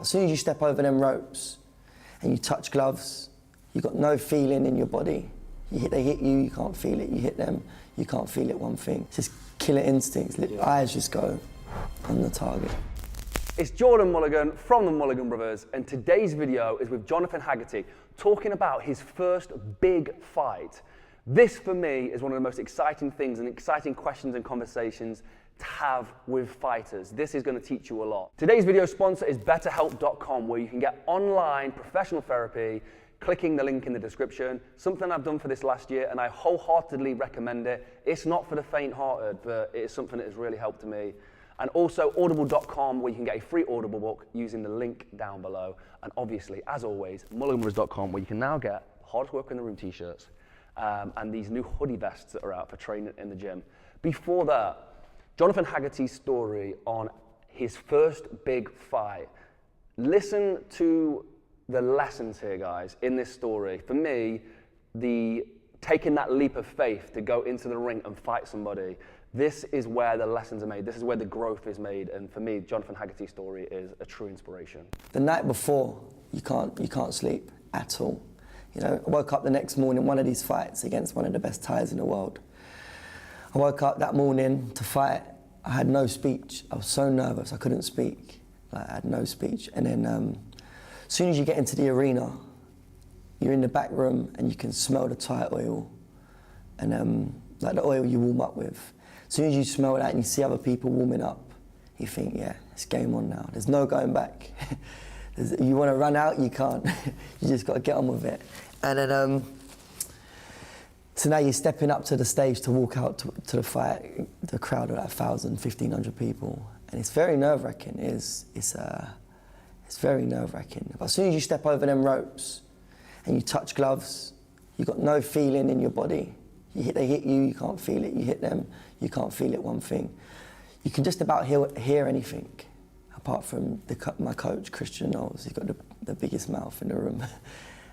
As soon as you step over them ropes and you touch gloves, you've got no feeling in your body. They hit you, you can't feel it. You hit them, you can't feel it, one thing. It's just killer instincts. Eyes just go on the target. It's Darren Mulligan from the Mulliganbrothers, and today's video is with Jonathan Haggerty talking about his first big fight. This, for me, is one of the most exciting things and exciting questions and conversations to have with fighters. This is going to teach you a lot. Today's video sponsor is betterhelp.com, where you can get online professional therapy, clicking the link in the description. Something I've done for this last year, and I wholeheartedly recommend it. It's not for the faint-hearted, but it is something that has really helped me. And also audible.com, where you can get a free Audible book using the link down below. And obviously, as always, mulliganbrothers.com, where you can now get hardest work in the room t-shirts and these new hoodie vests that are out for training in the gym. Before that, Jonathan Haggerty's story on his first big fight. Listen to the lessons here, guys, in this story. For me, taking that leap of faith to go into the ring and fight somebody, this is where the lessons are made. This is where the growth is made. And for me, Jonathan Haggerty's story is a true inspiration. The night before, you can't sleep at all. You know, I woke up the next morning, one of these fights against one of the best Thais in the world. I woke up that morning to fight. I had no speech. I was so nervous, I couldn't speak. I had no speech. And then as soon as you get into the arena, you're in the back room and you can smell the Thai oil and like the oil you warm up with. As soon as you smell that and you see other people warming up, you think, yeah, it's game on now. There's no going back. You want to run out, you can't. You just got to get on with it. And then, so now you're stepping up to the stage to walk out to the fight, the crowd of like 1,000, 1,500 people. And it's very nerve-wracking. It's very nerve-wracking. But as soon as you step over them ropes and you touch gloves, you've got no feeling in your body. They hit you, you can't feel it. You hit them, you can't feel it, one thing. You can just about hear anything, apart from my coach, Knowles. He's got the biggest mouth in the room.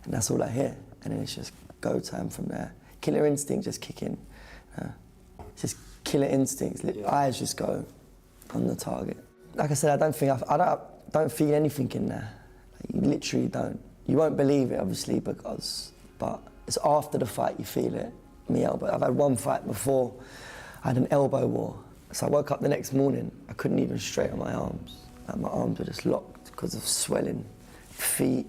And that's all I hear. And then it's just go time from there. Killer instinct just kicking. It's just killer instincts. Eyes just go on the target. Like I said, I don't feel anything in there. You literally don't. You won't believe it, obviously, but it's after the fight you feel it. I've had one fight before, I had an elbow war. So I woke up the next morning, I couldn't even straighten my arms. My arms were just locked because of swelling, feet.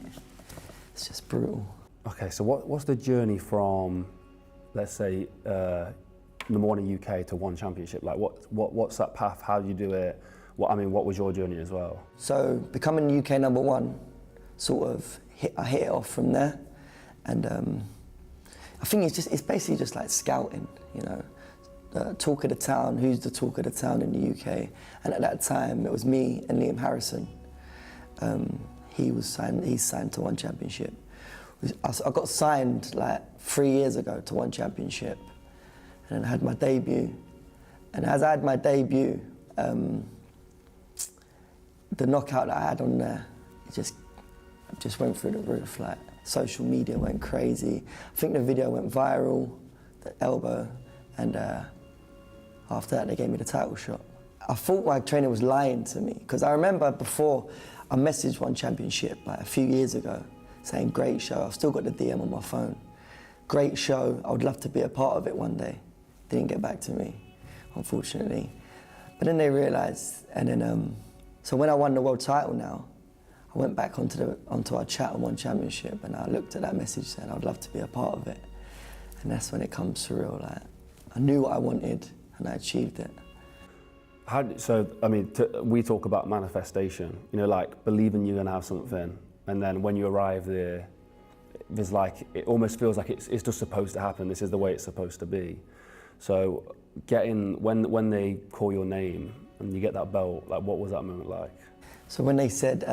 It's just brutal. Okay, so what's the journey from, let's say, the morning UK to one championship? Like what's that path? How do you do it? What was your journey as well? So becoming UK #1, sort of I hit it off from there, and I think it's basically just like scouting, you know. Talk of the town, who's the talk of the town in the UK? And at that time, it was me and Liam Harrison. He's signed to one championship. I got signed like 3 years ago to one championship, and then I had my debut. And as I had my debut, the knockout that I had on there, it just went through the roof. Like, social media went crazy. I think the video went viral, the elbow, and after that they gave me the title shot. I thought my trainer was lying to me, because I remember before I messaged one championship like a few years ago saying, great show. I've still got the DM on my phone. Great show, I would love to be a part of it one day. Didn't get back to me, unfortunately. But then they realized, and then, so when I won the world title now, I went back onto our chat on one championship, and I looked at that message saying I'd love to be a part of it. And that's when it comes surreal. Like, I knew what I wanted and I achieved it. We talk about manifestation, you know, like believing you're gonna have something, and then when you arrive there, there's like, it almost feels like it's just supposed to happen. This is the way it's supposed to be. So when they call your name and you get that belt, like what was that moment like? So when they said,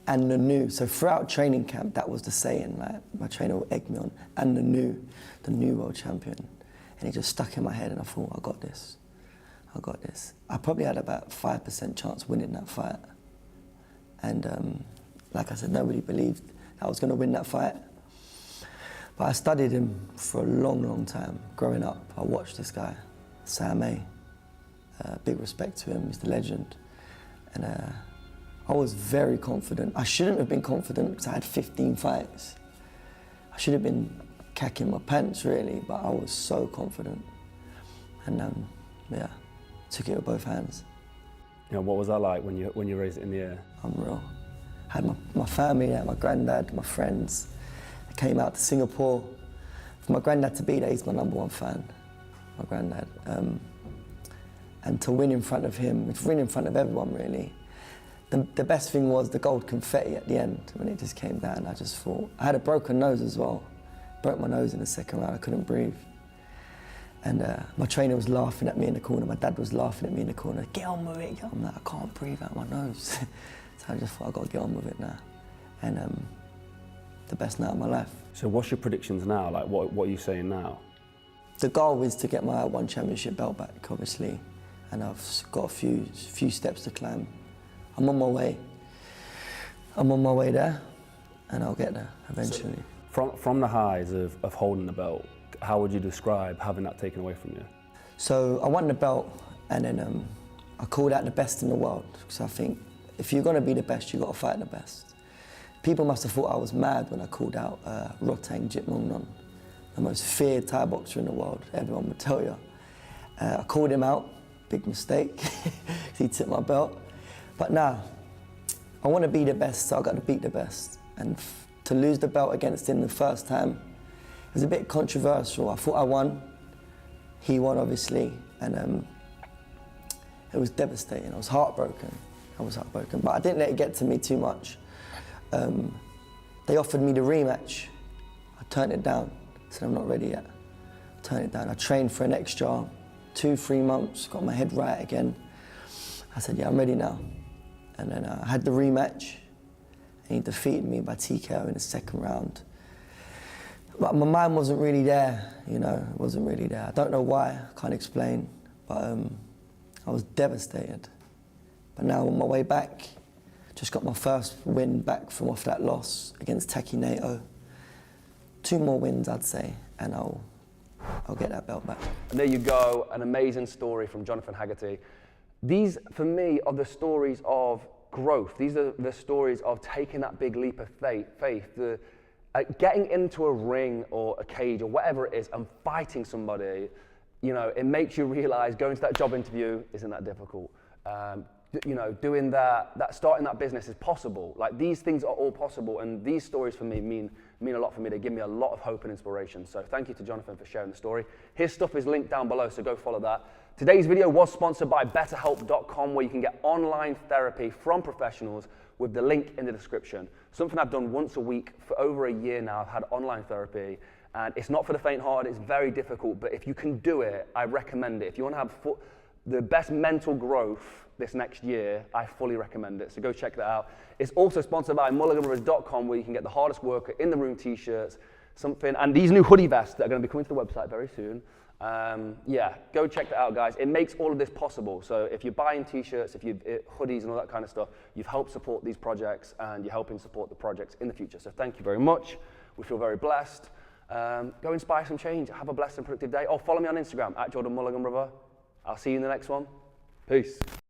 and the new, so throughout training camp, that was the saying, like my trainer would egg me on, and the new world champion. And it just stuck in my head, and I thought, I got this. I probably had about 5% chance winning that fight. And like I said, nobody believed I was gonna win that fight. But I studied him for a long, long time. Growing up, I watched this guy, Sam A. Big respect to him, he's the legend. And I was very confident. I shouldn't have been confident because I had 15 fights. I should have been cacking my pants really, but I was so confident. And yeah, took it with both hands. You know, what was that like when you raised it in the air? Unreal. I had my family there, my granddad, my friends. I came out to Singapore. For my granddad to be there, he's my #1 fan, my granddad. And to win in front of him, to win in front of everyone really. The best thing was the gold confetti at the end when it just came down. I just thought, I had a broken nose as well. Broke my nose in the second round, I couldn't breathe. And my trainer was laughing at me in the corner, my dad was laughing at me in the corner, get on with it. I'm like, I can't breathe out my nose. So I just thought, I've got to get on with it now. And the best night of my life. So what's your predictions now? Like, what are you saying now? The goal is to get my one championship belt back, obviously. And I've got a few steps to climb. I'm on my way. I'm on my way there, and I'll get there eventually. So from the highs of holding the belt, how would you describe having that taken away from you? So I won the belt, and then I called out the best in the world. Because I think if you're going to be the best, you've got to fight the best. People must have thought I was mad when I called out Rotang Jitmungnon, the most feared Thai boxer in the world, everyone would tell you. I called him out, big mistake, he took my belt. But now, I want to be the best, so I've got to beat the best. And to lose the belt against him the first time, it was a bit controversial. I thought I won, he won obviously, and it was devastating. I was heartbroken, but I didn't let it get to me too much. They offered me the rematch. I turned it down, said I'm not ready yet. Turned it down. I trained for an extra 2-3 months, got my head right again. I said, yeah, I'm ready now. And then I had the rematch, and he defeated me by TKO in the second round. But my mind wasn't really there, you know, it wasn't really there. I don't know why, I can't explain, but I was devastated. But now on my way back, just got my first win back from off that loss against Taki Nato. 2 more wins, I'd say, and I'll get that belt back. And there you go, an amazing story from Jonathan Haggerty. These, for me, are the stories of growth. These are the stories of taking that big leap of faith, getting into a ring or a cage or whatever it is and fighting somebody. You know, it makes you realize going to that job interview isn't that difficult. You know, doing that, starting that business is possible. Like, these things are all possible, and these stories for me mean a lot for me. They give me a lot of hope and inspiration. So thank you to Jonathan for sharing the story. His stuff is linked down below, so go follow that. Today's video was sponsored by BetterHelp.com, where you can get online therapy from professionals with the link in the description. Something I've done once a week for over a year now. I've had online therapy, and it's not for the faint-hearted. It's very difficult, but if you can do it, I recommend it. If you want to have the best mental growth this next year, I fully recommend it. So go check that out. It's also sponsored by Mulliganbrothers.com, where you can get the hardest worker in the room t-shirts, and these new hoodie vests that are going to be coming to the website very soon. Yeah, go check that out, guys. It makes all of this possible. So if you're buying t-shirts, hoodies and all that kind of stuff, you've helped support these projects, and you're helping support the projects in the future. So thank you very much. We feel very blessed. Go inspire some change. Have a blessed and productive day. Follow me on Instagram @JordanMulliganBrother. I'll see you in the next one. Peace.